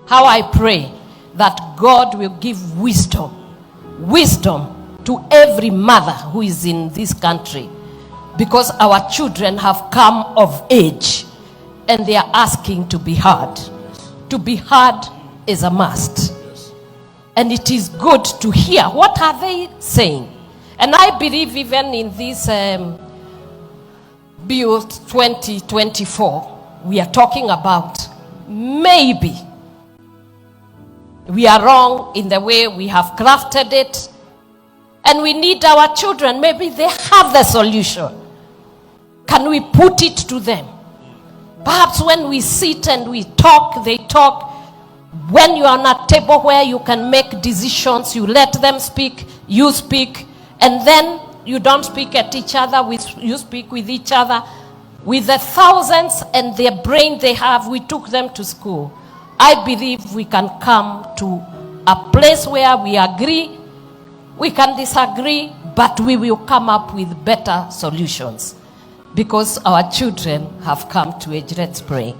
how I pray that God will give wisdom to every mother who is in this country, because our children have come of age and they are asking to be heard. To be heard is a must. And it is good to hear what are they saying. And I believe even in this Bill 2024, we are talking about maybe we are wrong in the way we have crafted it. And we need our children, maybe they have the solution. Can we put it to them? Perhaps when we sit and we talk, they talk. When you are on a table where you can make decisions, you let them speak, you speak, and then you don't speak at each other, you speak with each other. With the thousands and their brain they have, we took them to school. I believe we can come to a place where we agree, we can disagree, but we will come up with better solutions because our children have come to age. Let's pray.